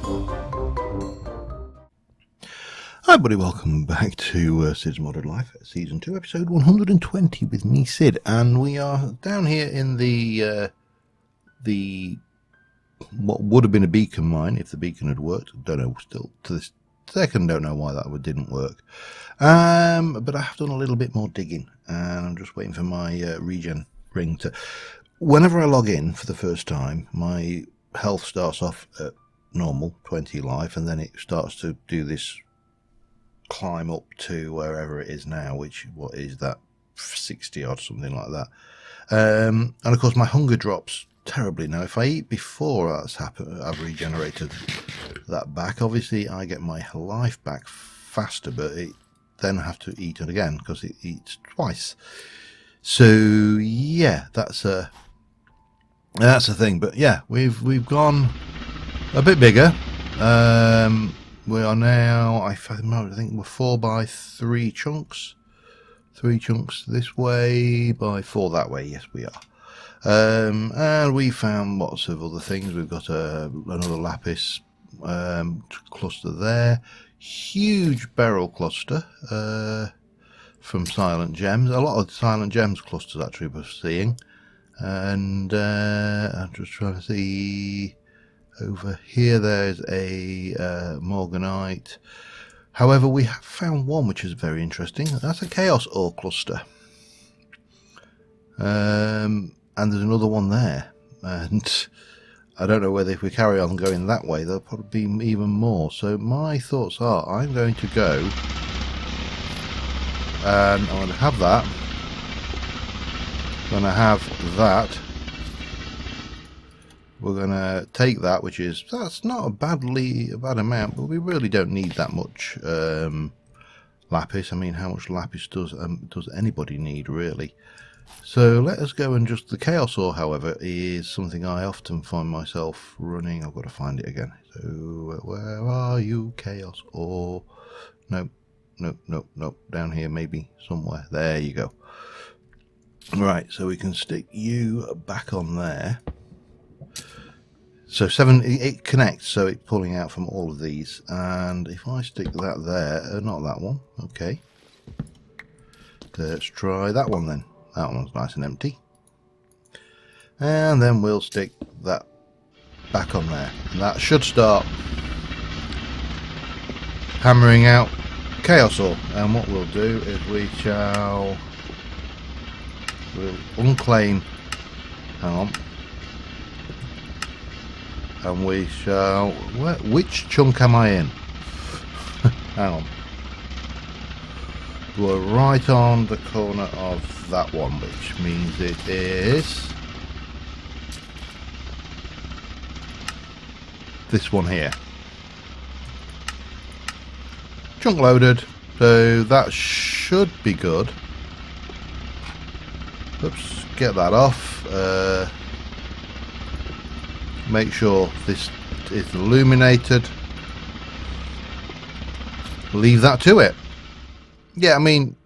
Hi everybody, welcome back to Sid's Modern Life, Season 2, Episode 120 with me, Sid, and we are down here in the what would have been a beacon mine if the beacon had worked. Don't know, still to this second, don't know why that didn't work. But I have done a little bit more digging, and I'm just waiting for my regen ring to... Whenever I log in for the first time, my health starts off at normal, 20 life, and then it starts to do this climb up to wherever it is now, which, what is that, 60 odd, something like that. And of course my hunger drops terribly. Now if I eat before that's happened, I've regenerated that back, obviously I get my life back faster, but then I have to eat it again because it eats twice. So yeah, that's a thing. But yeah, we've gone a bit bigger. We are now, I think we're 4 by 3 chunks. 3 chunks this way by 4 that way. Yes, we are. And we found lots of other things. We've got another lapis cluster there. Huge beryl cluster from silent gems. A lot of silent gems clusters actually we're seeing. And I'm just trying to see... Over here there's a morganite. However, we have found one which is very interesting. That's a chaos ore cluster. And there's another one there. And I don't know whether if we carry on going that way, there'll probably be even more. So my thoughts are I'm going to go and I'm going to have that. I'm going to have that. We're going to take that, which is, that's not a bad amount, but we really don't need that much lapis. I mean, how much lapis does anybody need, really? So let us go and just, the chaos ore, however, is something I often find myself running. I've got to find it again. So where are you, chaos ore? Nope, nope, nope, nope. Down here, maybe somewhere. There you go. Right, so we can stick you back on there. So 7, it connects, so it's pulling out from all of these. And if I stick that there, not that one, okay. Let's try that one then. That one's nice and empty. And then we'll stick that back on there. And that should start hammering out chaos ore. And what we'll do is we'll unclaim, hang on. And we shall... which chunk am I in? Hang on. We're right on the corner of that one, which means it is... this one here. Chunk loaded. So that should be good. Oops, get that off. Make sure this is illuminated. Leave that to it. Yeah, I mean,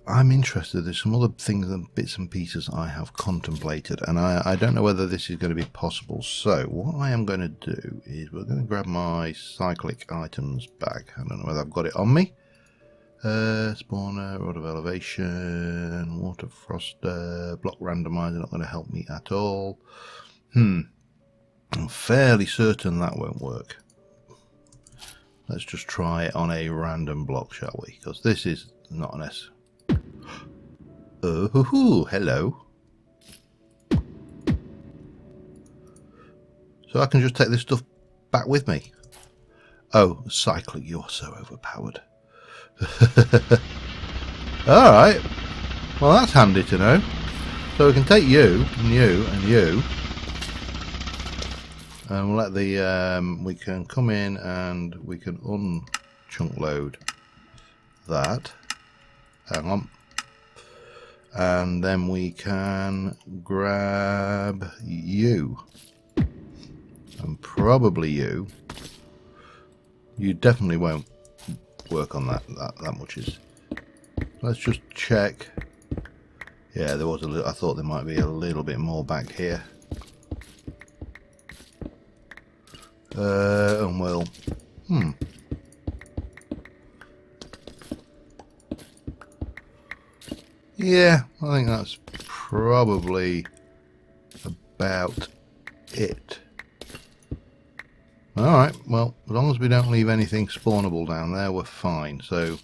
I'm interested. There's some other things and bits and pieces I have contemplated, and I don't know whether this is going to be possible. So what I am going to do is we're going to grab my cyclic items back. I don't know whether I've got it on me. Spawner, rod of elevation, water froster, block randomizer, not going to help me at all. I'm fairly certain that won't work. Let's just try it on a random block, shall we? Because this is not an S. Oh, hello. So I can just take this stuff back with me. Oh, cyclic, you're so overpowered. Alright. Well, that's handy to know. So we can take you, and you, and you. And we'll let the, we can come in and we can unchunk load that. Hang on. And then we can grab you. And probably you. You definitely won't work on that much. Let's just check. Yeah, there was a little, I thought there might be a little bit more back here. And we'll... Yeah, I think that's probably about it. Alright, well, as long as we don't leave anything spawnable down there, we're fine. So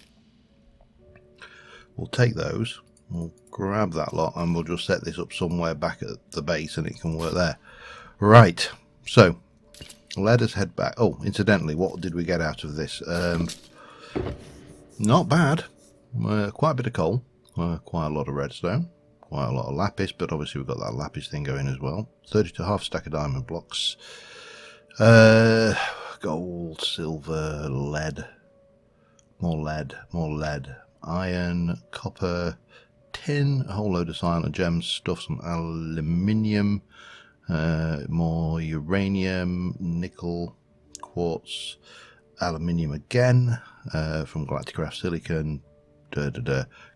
we'll take those, we'll grab that lot, and we'll just set this up somewhere back at the base and it can work there. Right, so let us head back. Oh, incidentally, what did we get out of this? Not bad. Quite a bit of coal, quite a lot of redstone, quite a lot of lapis, but obviously we've got that lapis thing going as well. 32 half stack of diamond blocks. Gold, silver, lead, more lead, iron, copper, tin, a whole load of silent gems, stuff, some aluminium, more uranium, nickel, quartz, aluminium again, from Galacticraft silicon,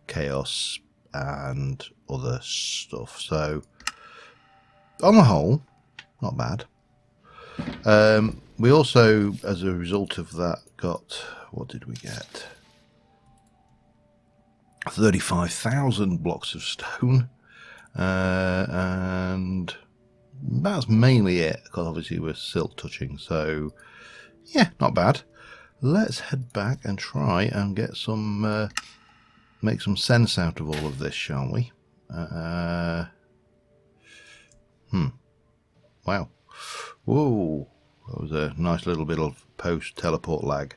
chaos, and other stuff. So on the whole, not bad. We also, as a result of that, got, what did we get? 35,000 blocks of stone, and that's mainly it, because obviously we're silk touching, so yeah, not bad. Let's head back and try and get some, make some sense out of all of this, shall we? Wow. Whoa, that was a nice little bit of post-teleport lag.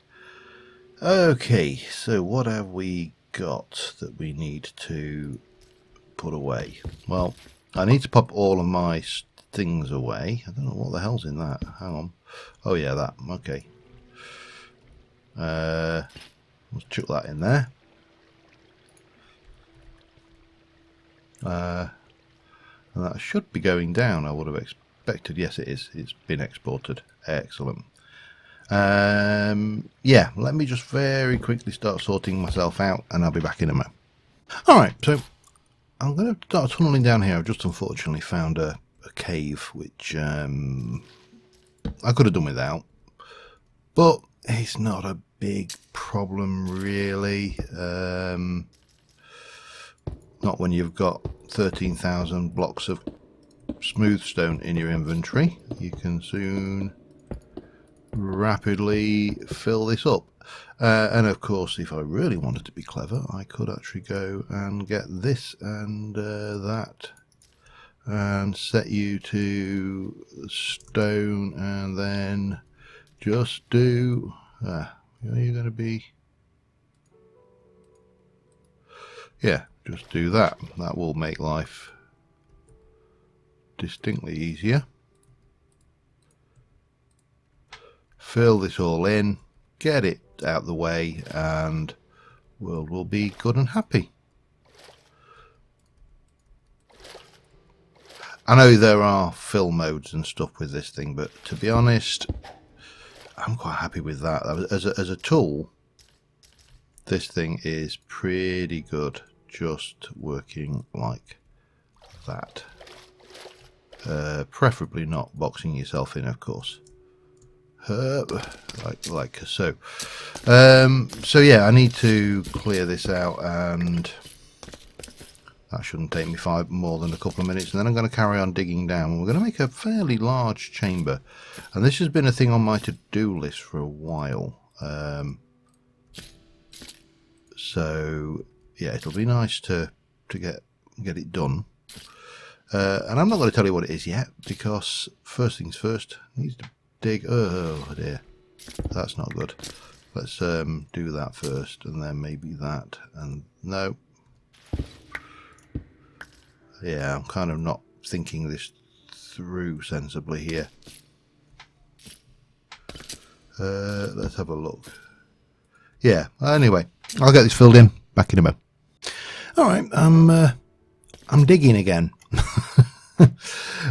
Okay, so what have we got that we need to put away? Well, I need to pop all of my things away. I don't know what the hell's in that. Hang on. Oh yeah, that. Okay. Let's chuck that in there. And that should be going down, I would have expected. Yes, it is. It's been exported. Excellent. Yeah, let me just very quickly start sorting myself out, and I'll be back in a moment. Alright, so I'm going to start tunneling down here. I've just unfortunately found a cave, which I could have done without, but it's not a big problem, really. Not when you've got 13,000 blocks of smooth stone in your inventory. You can soon rapidly fill this up, and of course, if I really wanted to be clever, I could actually go and get this and that and set you to stone, and then just do are you going to be, yeah, just do that. That will make life distinctly easier. Fill this all in, get it out the way, and world will be good and happy. I know there are fill modes and stuff with this thing, but to be honest, I'm quite happy with that. As a tool, this thing is pretty good, just working like that. Preferably not boxing yourself in, of course. Like so. So yeah, I need to clear this out, and that shouldn't take me more than a couple of minutes, and then I'm going to carry on digging down. We're going to make a fairly large chamber, and this has been a thing on my to-do list for a while. So yeah, it'll be nice to get it done. And I'm not going to tell you what it is yet, because first things first, needs to dig. Oh dear, that's not good. Let's do that first, and then maybe that, and no. Yeah, I'm kind of not thinking this through sensibly here. Let's have a look. Yeah, anyway, I'll get this filled in. Back in a moment. Alright, I'm digging again.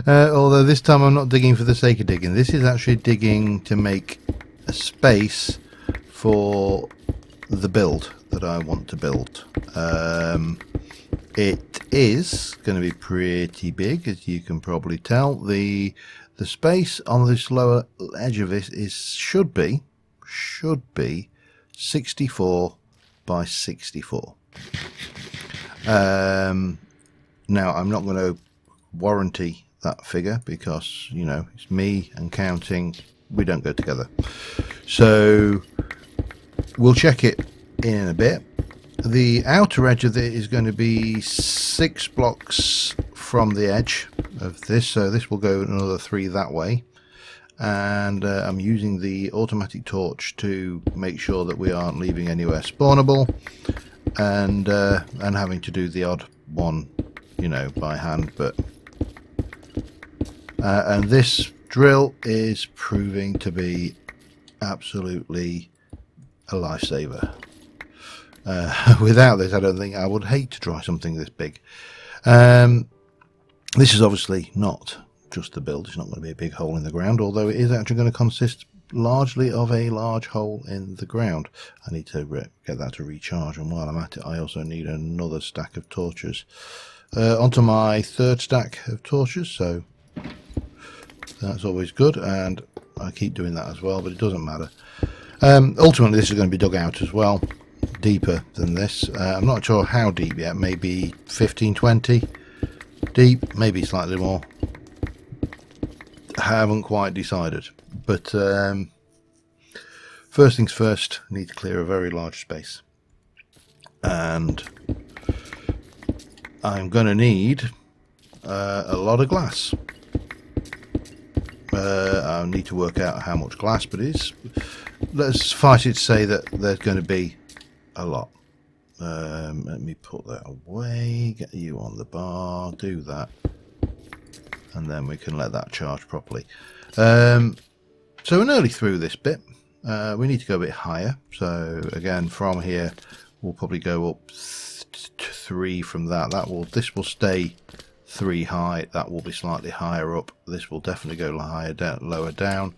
Although this time I'm not digging for the sake of digging. This is actually digging to make a space for the build that I want to build. It is going to be pretty big, as you can probably tell. The The space on this lower edge of this should be 64 by 64. Now I'm not going to warranty that figure because, you know, it's me and counting, we don't go together. So we'll check it in a bit. The outer edge of it is going to be 6 blocks from the edge of this, so this will go another 3 that way. And I'm using the automatic torch to make sure that we aren't leaving anywhere spawnable, and having to do the odd one, you know, by hand. But and this drill is proving to be absolutely a lifesaver. Without this, I don't think I would hate to try something this big. This is obviously not just the build. It's not going to be a big hole in the ground, although it is actually going to consist largely of a large hole in the ground. I need to get that to recharge, and while I'm at it, I also need another stack of torches onto my 3rd stack of torches, so that's always good, and I keep doing that as well, but it doesn't matter. Ultimately, this is going to be dug out as well, deeper than this. I'm not sure how deep yet, maybe 15-20 deep, maybe slightly more. I haven't quite decided, but first things first, I need to clear a very large space, and I'm going to need a lot of glass. I need to work out how much glass, but let's suffice it to say that there's going to be a lot. Let me put that away, get you on the bar, do that, and then we can let that charge properly. So we're nearly through this bit. We need to go a bit higher, so again from here we'll probably go up to 3 from that. This will stay 3 high, that will be slightly higher up, this will definitely go higher down, lower down.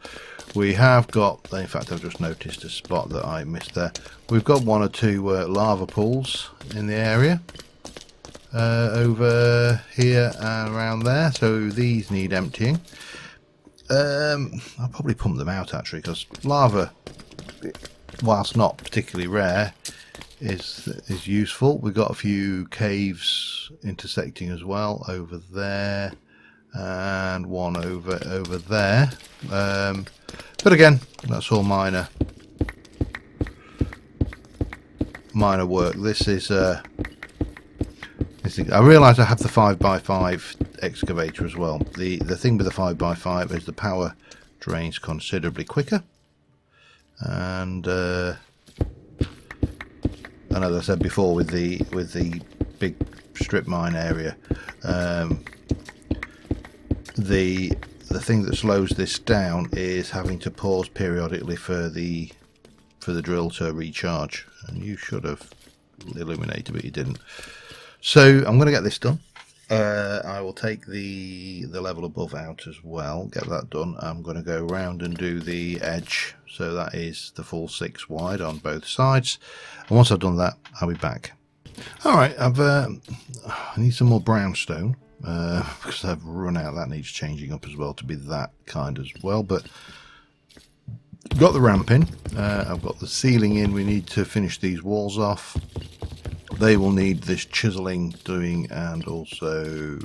We have got, in fact I've just noticed a spot that I missed there. We've got 1 or 2 lava pools in the area over here and around there, so these need emptying. I'll probably pump them out actually, because lava, whilst not particularly rare, is useful. We've got a few caves intersecting as well over there, and one over there. But again, that's all minor work. This is I realise I have the 5x5 excavator as well. The thing with the 5x5 is the power drains considerably quicker, and as I said before, with the big strip mine area, the thing that slows this down is having to pause periodically for the drill to recharge. And you should have illuminated, but you didn't. So I'm going to get this done. I will take the level above out as well, get that done. I'm going to go around and do the edge, so that is the full 6 wide on both sides, and once I've done that I'll be back. Alright, I need some more brownstone because I've run out. That needs changing up as well to be that kind as well, but got the ramp in, I've got the ceiling in. We need to finish these walls off. They will need this chiseling doing, and also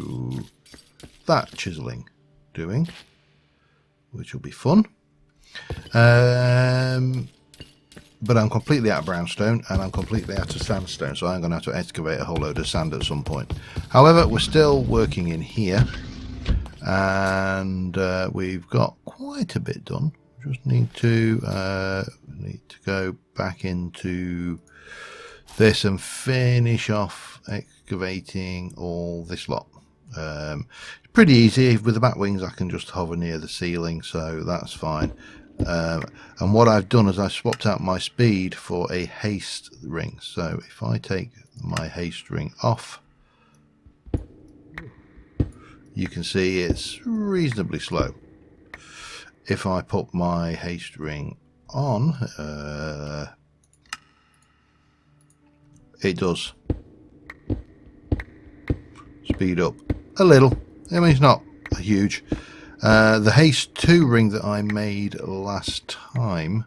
that chiseling doing, which will be fun. But I'm completely out of brownstone and I'm completely out of sandstone, so I'm going to have to excavate a whole load of sand at some point. However, we're still working in here, and we've got quite a bit done. Just need to go back into this and finish off excavating all this lot. Pretty easy. With the bat wings I can just hover near the ceiling, so that's fine. And what I've done is I swapped out my speed for a haste ring. So if I take my haste ring off, you can see it's reasonably slow. If I put my haste ring on, it does speed up a little. I mean, it's not huge. The Haste 2 ring that I made last time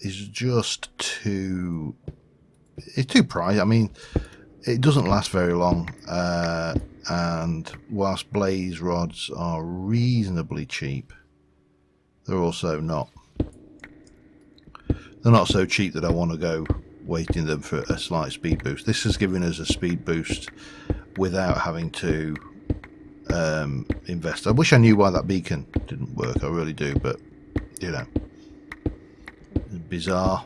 is just too... It's too pricey. I mean, it doesn't last very long, and whilst blaze rods are reasonably cheap, they're also not. They're not so cheap that I want to go wasting them for a slight speed boost. This has given us a speed boost without having to invest. I wish I knew why that beacon didn't work. I really do, but you know, bizarre.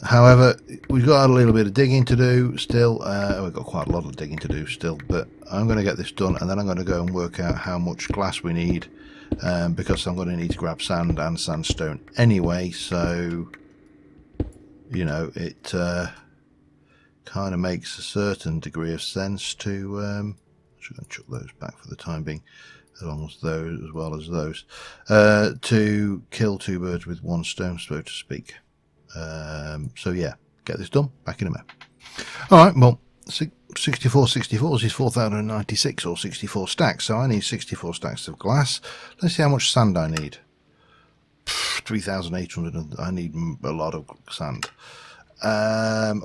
However, we've got a little bit of digging to do still. We've got quite a lot of digging to do still, but I'm going to get this done, and then I'm going to go and work out how much glass we need, because I'm going to need to grab sand and sandstone anyway. So, you know, it kind of makes a certain degree of sense to. I'm just going to chuck those back for the time being, as well as those, to kill two birds with one stone, so to speak. So yeah, get this done, back in a minute. Alright, well, 64 64s is 4096 or 64 stacks, so I need 64 stacks of glass. Let's see how much sand I need. 3,800, I need a lot of sand.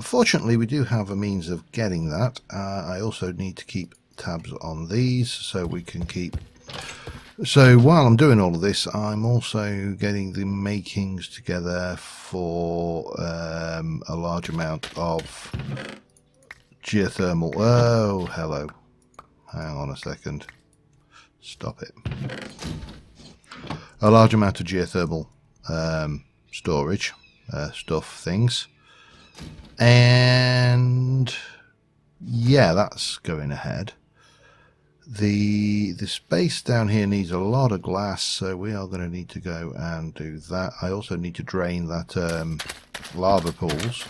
Fortunately, we do have a means of getting that. I also need to keep tabs on these so we can keep... So while I'm doing all of this, I'm also getting the makings together for a large amount of geothermal. Oh, hello. Hang on a second. Stop it. A large amount of geothermal storage things. And yeah, that's going ahead. The space down here needs a lot of glass, so we are going to need to go and do that. I also need to drain that lava pools.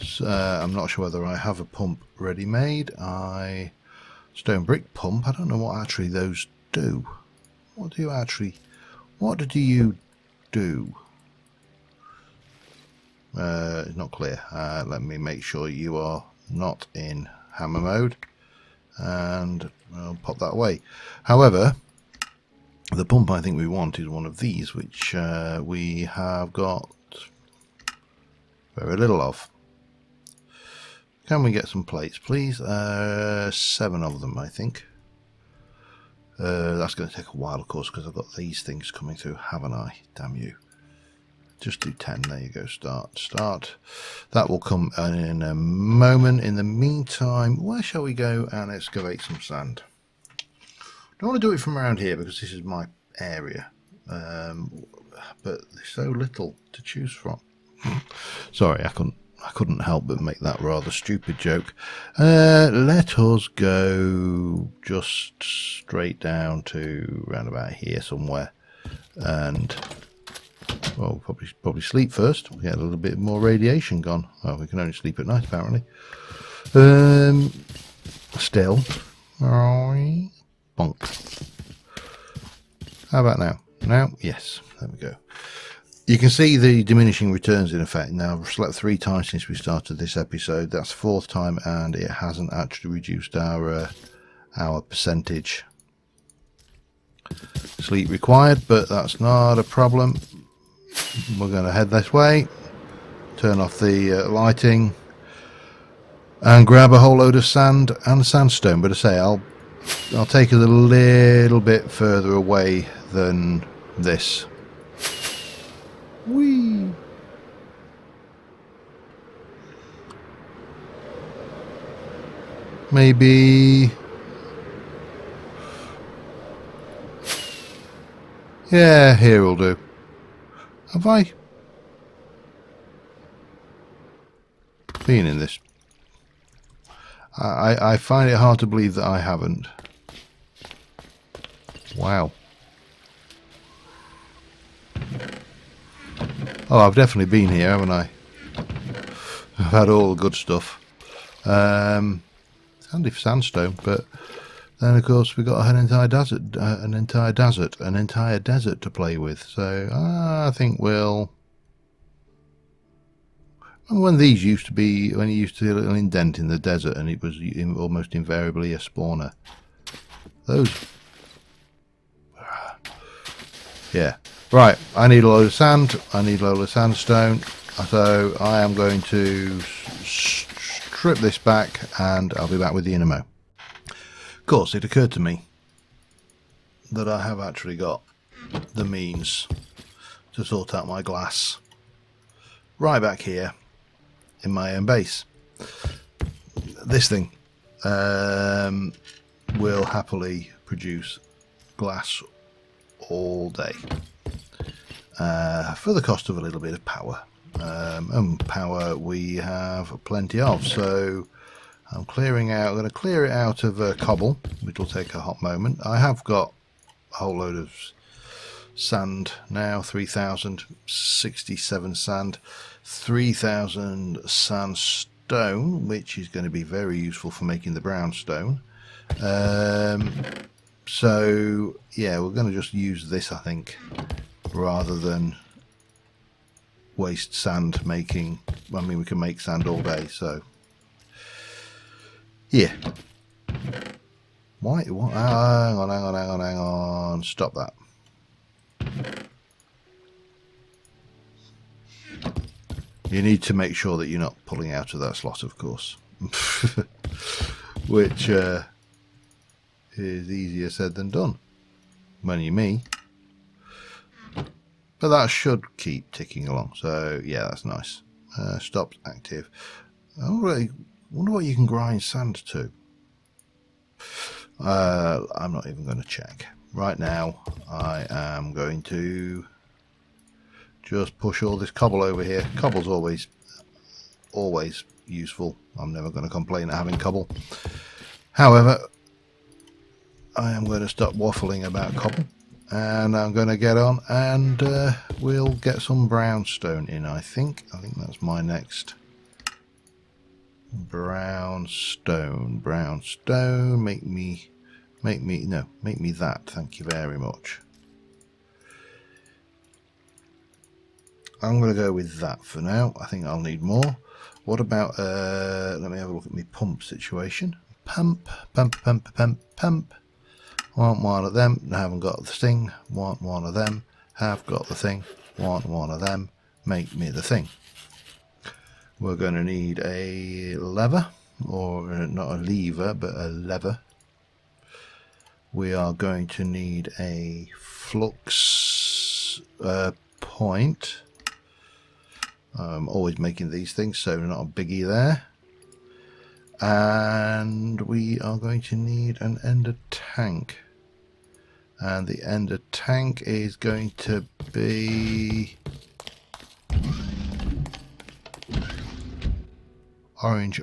So, I'm not sure whether I have a pump ready made. Stone brick pump. I don't know what actually those do. What do you do? It's not clear. Let me make sure you are not in hammer mode, and I'll pop that away. However, the pump I think we want is one of these, which we have got very little of. Can we get some plates, please? 7 of them, I think. That's going to take a while, of course, because I've got these things coming through, haven't I? Damn you. Just do 10. There you go. Start. That will come in a moment. In the meantime, where shall we go and excavate some sand? Don't want to do it from around here because this is my area, but there's so little to choose from. Sorry, I couldn't help but make that rather stupid joke. Let us go just straight down to round about here somewhere, and well, probably sleep first. We'll get a little bit more radiation gone. Well, we can only sleep at night apparently. Still, bonk. How about now? Now, yes, there we go. You can see the diminishing returns in effect. Now, I've slept 3 times since we started this episode. That's 4th time, and it hasn't actually reduced our percentage sleep required, but that's not a problem. We're going to head this way, turn off the lighting, and grab a whole load of sand and sandstone. But I say I'll take it a little bit further away than this. Whee! Maybe. Yeah, here will do. Have I been in this? I find it hard to believe that I haven't. Wow. Oh, I've definitely been here, haven't I? I've had all the good stuff. Handy for sandstone, but then of course we've got an entire desert to play with. So I think we'll When these used to be, when you used to indent in the desert, and it was almost invariably a spawner. Those, yeah. Right, I need a load of sand. I need a load of sandstone. So I am going to strip this back, and I'll be back with you in a mo. Of course, it occurred to me that I have actually got the means to sort out my glass right back here in my own base. This thing will happily produce glass all day for the cost of a little bit of power, and power we have plenty of. So I'm going to clear it out of cobble, which will take a hot moment. I have got a whole load of sand now, 3067 sand, 3000 sandstone, which is going to be very useful for making the brownstone. So yeah, we're going to just use this, I think, rather than waste sand making. I mean, we can make sand all day, so yeah. Why? What? Hang on. Stop that. You need to make sure that you're not pulling out of that slot, of course. Which is easier said than done when you're me. But that should keep ticking along. So yeah, that's nice. Stopped active. I wonder what you can grind sand to. I'm not even going to check. Right now, I am going to just push all this cobble over here. Cobble's always useful. I'm never going to complain at having cobble. However, I am going to stop waffling about cobble, and I'm going to get on, and we'll get some brownstone in. I think that's my next brownstone. Make me that. Thank you very much. I'm going to go with that for now. I think I'll need more. What about, let me have a look at my pump situation. Pump. Want one of them. Haven't got the thing. Want one of them. Have got the thing. Want one of them. Make me the thing. We're going to need a lever, or not a lever, but a lever. We are going to need a flux point. I'm always making these things, so not a biggie there. And we are going to need an ender tank. And the ender tank is going to be orange.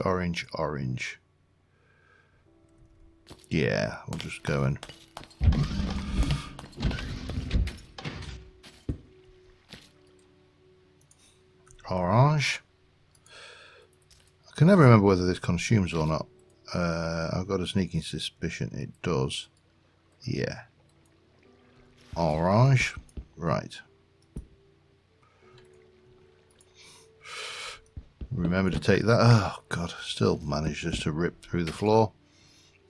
Yeah, we'll just go and orange. I can never remember whether this consumes or not. I've got a sneaking suspicion it does. Yeah. Orange. Right. Remember to take that. Oh god, still manages to rip through the floor.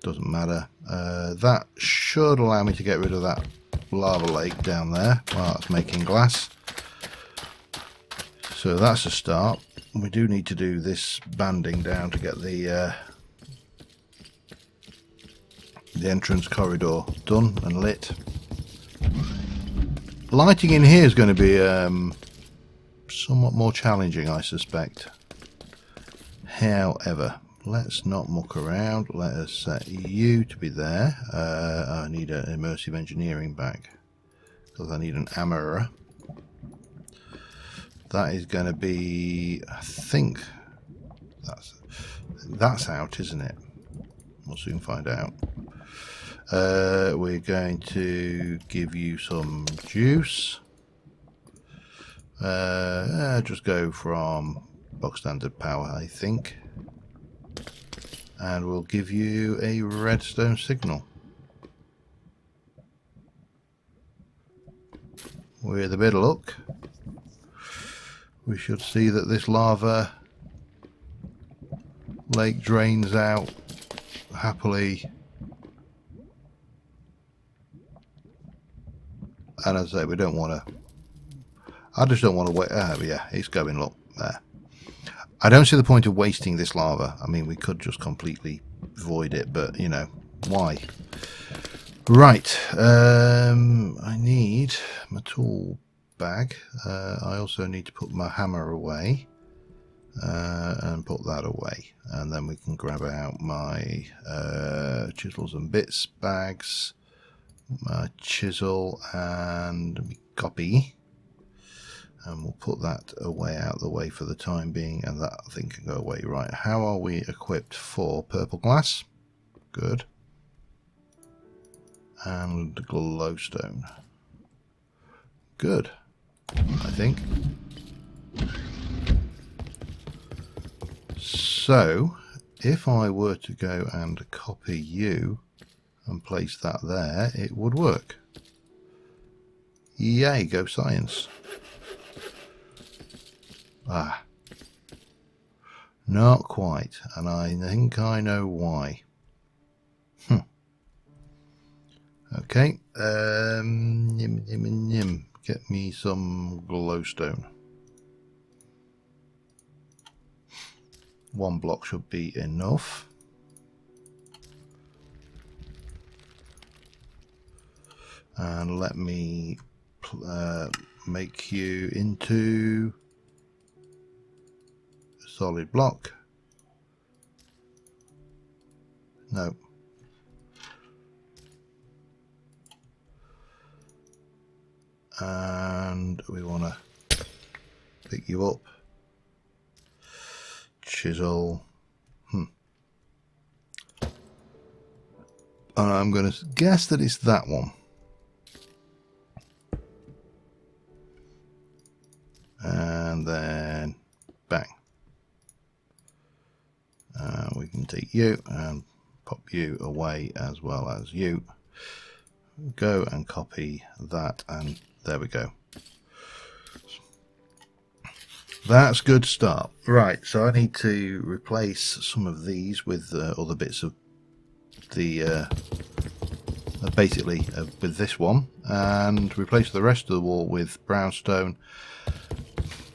Doesn't matter. That should allow me to get rid of that lava lake down there while it's making glass. So that's a start. We do need to do this banding down to get the entrance corridor done and lit. Lighting in here is going to be somewhat more challenging, I suspect. However, let's not muck around. Let us set you to be there. I need an immersive engineering bag because I need an armourer. That is going to be, I think that's out, isn't it? We'll soon find out. We're going to give you some juice. Just go from box standard power, I think. And we'll give you a redstone signal. With a bit of luck, we should see that this lava Lake drains out happily. And as I say, we don't want to... I just don't want to wait. Yeah, it's going, look, there. I don't see the point of wasting this lava. I mean, we could just completely void it, but, you know, why? Right, I need my tool bag. I also need to put my hammer away and put that away. And then we can grab out my chisels and bits bags, my chisel and my copy. And we'll put that away out of the way for the time being, and that thing can go away. Right, how are we equipped for purple glass? Good. And glowstone. Good, I think. So, if I were to go and copy you and place that there, it would work. Yay, go science. Ah, not quite, and I think I know why. Okay, get me some glowstone. 1 block should be enough. And let me make you into a solid block. No. And we want to pick you up. Chisel. And I'm going to guess that it's that one. And then bang. We can take you and pop you away as well as you. Go and copy that, and there we go. That's a good start. Right, so I need to replace some of these with other bits of the basically with this one, and replace the rest of the wall with brownstone.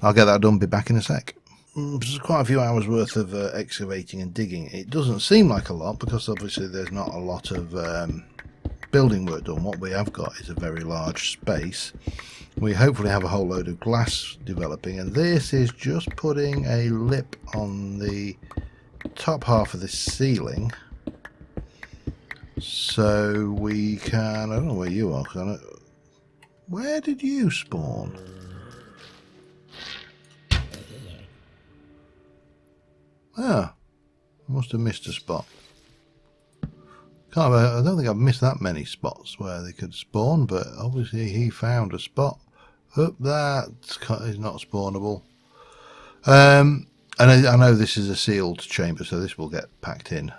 I'll get that done, be back in a sec. There's quite a few hours worth of excavating and digging. It doesn't seem like a lot because obviously there's not a lot of building work done. What we have got is a very large space. We hopefully have a whole load of glass developing, and this is just putting a lip on the top half of this ceiling so we can... I don't know where you are. Where did you spawn? Ah, I must have missed a spot. I don't think I've missed that many spots where they could spawn, but obviously he found a spot. Oh, that is not spawnable. And I know this is a sealed chamber, so this will get packed in.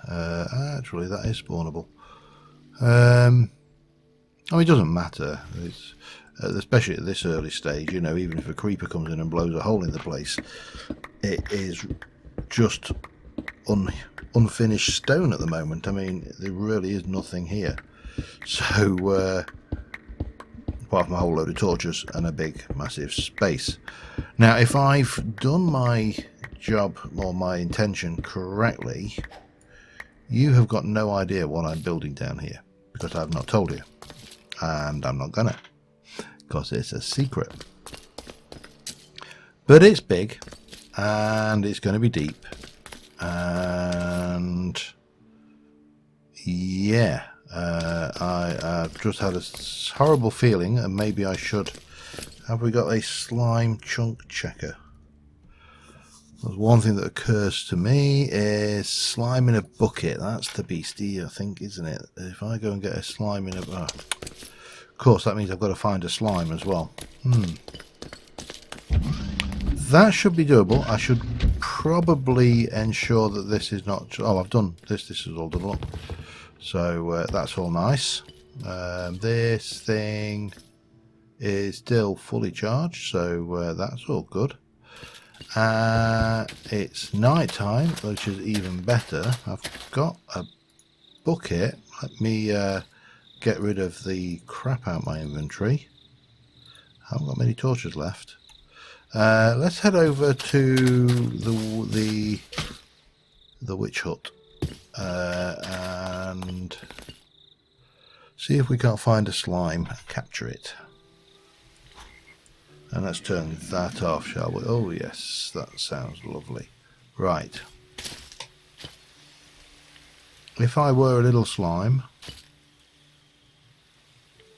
Actually, that is spawnable. I mean, it doesn't matter. It's, especially at this early stage, you know, even if a creeper comes in and blows a hole in the place, it is just unfinished stone at the moment. I mean, there really is nothing here. So, apart from a whole load of torches and a big, massive space. Now, if I've done my job or my intention correctly, you have got no idea what I'm building down here because I've not told you, and I'm not gonna, because it's a secret. But it's big, and it's going to be deep. And yeah, I've just had a horrible feeling, and maybe I should. Have we got a slime chunk checker? There's one thing that occurs to me is slime in a bucket. That's the beastie, I think, isn't it? If I go and get a slime in a... Oh, of course, that means I've got to find a slime as well. That should be doable. I should probably ensure that this is not... Oh, I've done this. This is all done up. So that's all nice. This thing is still fully charged, so that's all good. It's night time, which is even better. I've got a bucket. Let me get rid of the crap out of my inventory. I haven't got many torches left. Let's head over to the witch hut and see if we can't find a slime and capture it. And let's turn that off, shall we? Oh yes, that sounds lovely. Right. If I were a little slime,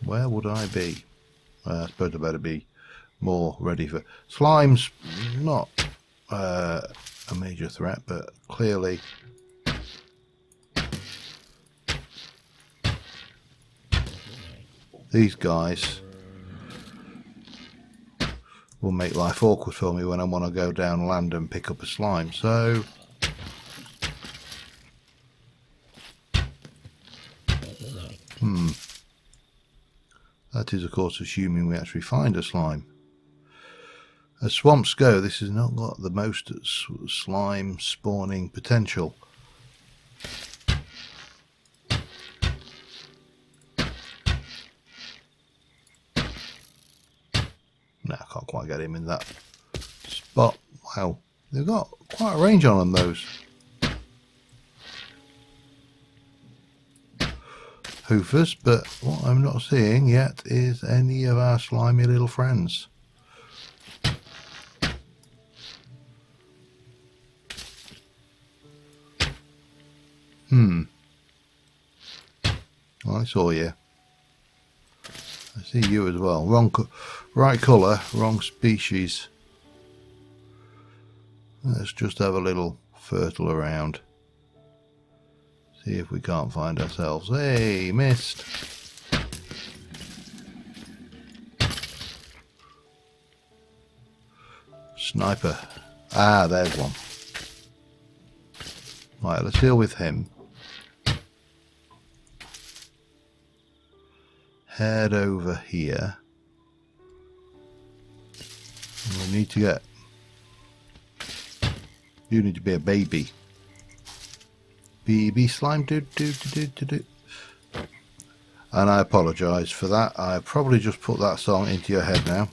where would I be? I suppose I better be more ready for... Slime's not a major threat, but clearly... these guys will make life awkward for me when I want to go down land and pick up a slime. So that is of course assuming we actually find a slime. As swamps go, this has not got the most slime spawning potential. No, I can't quite get him in that spot. Wow, they've got quite a range on them, those hoofers, but what I'm not seeing yet is any of our slimy little friends. Well, I saw you. I see you as well. Right colour, wrong species. Let's just have a little fertile around. See if we can't find ourselves. Hey, missed. Sniper. Ah, there's one. Right, let's deal with him. Head over here. We need to get... you need to be a baby. Baby slime. Do. And I apologise for that. I probably just put that song into your head now.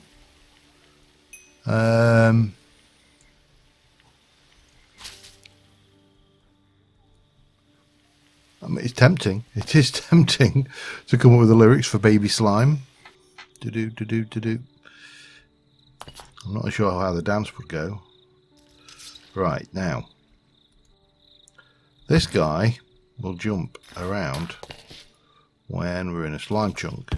I mean, it's tempting. It is tempting to come up with the lyrics for Baby Slime. Do. I'm not sure how the dance would go. Right, now. This guy will jump around when we're in a slime chunk.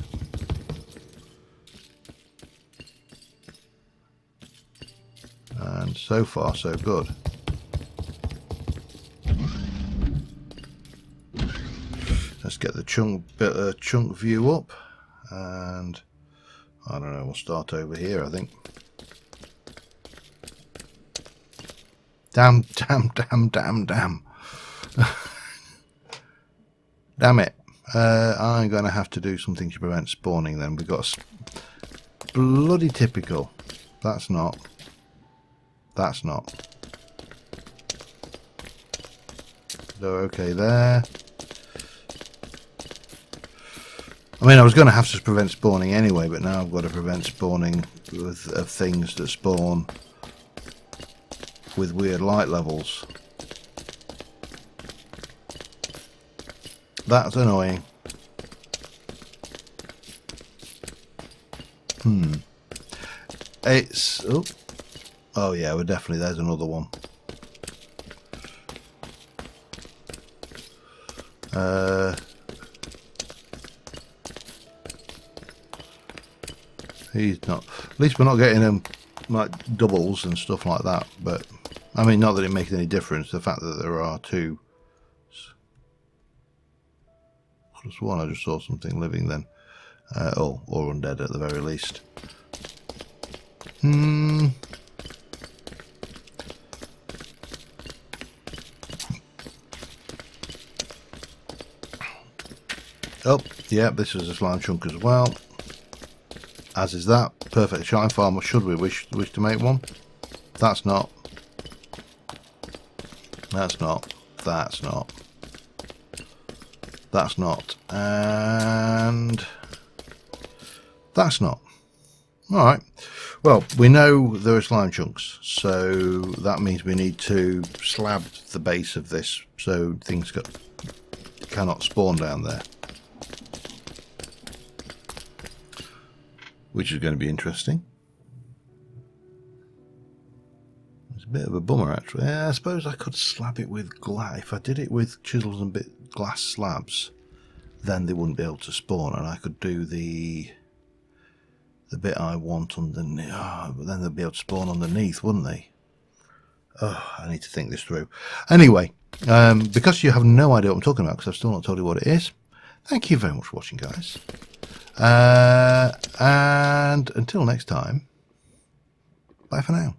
And so far, so good. Let's get the chunk view up, and I don't know, we'll start over here, I think. Damn. Damn it. I'm going to have to do something to prevent spawning then. We've got bloody typical. That's not. So okay there. I mean, I was going to have to prevent spawning anyway, but now I've got to prevent spawning of things that spawn with weird light levels. That's annoying. It's... oh yeah, well definitely, there's another one. He's not... at least we're not getting them like doubles and stuff like that, but I mean, not that it makes any difference, the fact that there are two plus one. I just saw something living then. Or undead at the very least. Oh, yeah, this is a slime chunk as well. As is that. Perfect shine farmer, should we wish to make one. That's not. That's not. That's not. That's not. And that's not. Alright. Well, we know there are slime chunks, so that means we need to slab the base of this so things cannot spawn down there. Which is going to be interesting. It's a bit of a bummer, actually. Yeah, I suppose I could slab it with glass. If I did it with chisels and glass slabs, then they wouldn't be able to spawn, and I could do the bit I want underneath. Oh, but then they'd be able to spawn underneath, wouldn't they? Oh, I need to think this through. Anyway, because you have no idea what I'm talking about, because I've still not told you what it is, thank you very much for watching, guys. And until next time, bye for now.